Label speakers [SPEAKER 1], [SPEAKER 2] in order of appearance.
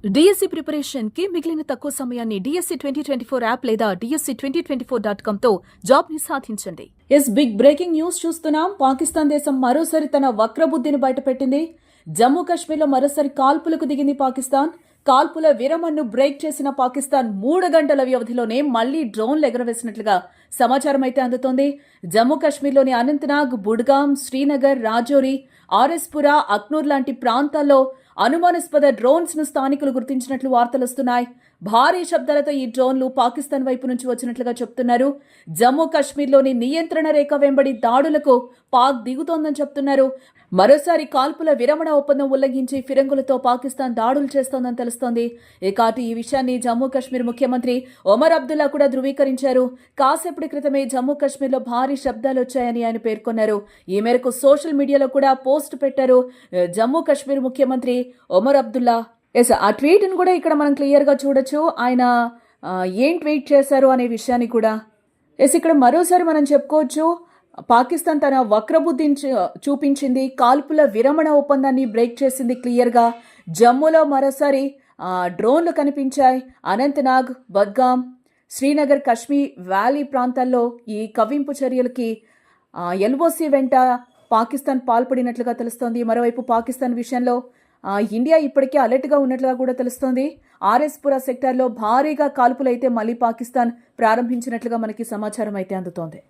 [SPEAKER 1] DSC preparation కి మిగిలిన తక్కువ సమయాన్ని డిఎస్సి 2024 యాప్ లేదా DSC2024.com తో జాబ్ ని సాధించండి. బిగ్ బ్రేకింగ్ న్యూస్ చూస్తున్నాం. పాకిస్తాన్ దేశం మరోసారి తన వక్రబుద్ధిని బయటపెట్టింది. జమ్మూ కాశ్మీర్లో మరోసారి కాల్పులకు దిగింది పాకిస్తాన్. కాల్పుల విరమణను బ్రేక్ చేసిన పాకిస్తాన్ 3 గంటల వ్యవధిలోనే మళ్లీ డ్రోన్లు ఎగరవేసినట్లుగా సమాచారం అయితే అందుతోంది. జమ్మూ కాశ్మీర్లోని అనంతనాగ్, బుడ్గామ్, శ్రీనగర్, రాజౌరి, ఆర్ఎస్పురా, అక్నూర్ లాంటి ప్రాంతాల్లో అనుమానాస్పద డ్రోన్స్ ను స్థానికులు గుర్తించినట్లు వార్తలొస్తున్నాయి. భారీ శబ్దాలతో ఈ డ్రోన్లు పాకిస్తాన్ వైపు నుంచి వచ్చినట్లుగా చెప్తున్నారు. జమ్మూ కాశ్మీర్లోని నియంత్రణ రేఖ వెంబడి దాడులకు పాక్ దిగుతోందని చెప్తున్నారు. మరోసారి కాల్పుల విరమణ ఒప్పందం ఉల్లంఘించి ఫిరంగులతో పాకిస్తాన్ దాడులు చేస్తోందని తెలుస్తోంది. ఈ విషయాన్ని జమ్మూ కాశ్మీర్ ముఖ్యమంత్రి ఒమర్ అబ్దుల్లా కూడా ధృవీకరించారు. కాసేపటి క్రితమే జమ్మూ కాశ్మీర్లో భారీ శబ్దాలు వచ్చాయని ఆయన పేర్కొన్నారు. ఈ మేరకు సోషల్ మీడియాలో కూడా పోస్ట్ పెట్టారు జమ్మూ కాశ్మీర్ ముఖ్యమంత్రి ఒమర్ అబ్దుల్లా. ఆ ట్వీట్ను కూడా ఇక్కడ మనం క్లియర్గా చూడొచ్చు. ఆయన ఏం ట్వీట్ చేశారు అనే విషయాన్ని కూడా ఇక్కడ మరోసారి మనం చెప్పుకోవచ్చు. పాకిస్తాన్ తన వక్రబుద్ధిని చూపించింది. కాల్పుల విరమణ ఒప్పందాన్ని బ్రేక్ చేసింది క్లియర్గా. జమ్మూలో మరోసారి డ్రోన్లు కనిపించాయి. అనంతనాగ్, బద్గామ్, శ్రీనగర్, కశ్మీర్ వ్యాలీ ప్రాంతాల్లో ఈ కవ్వింపు చర్యలకి LOC వెంట పాకిస్తాన్ పాల్పడినట్లుగా తెలుస్తోంది. మరోవైపు పాకిస్తాన్ విషయంలో ఇండియా ఇప్పటికే అలర్ట్గా ఉన్నట్లుగా కూడా తెలుస్తోంది. ఆర్ఎస్పురా సెక్టార్లో భారీగా కాల్పులైతే మళ్లీ పాకిస్తాన్ ప్రారంభించినట్లుగా మనకి సమాచారం అయితే అందుతోంది.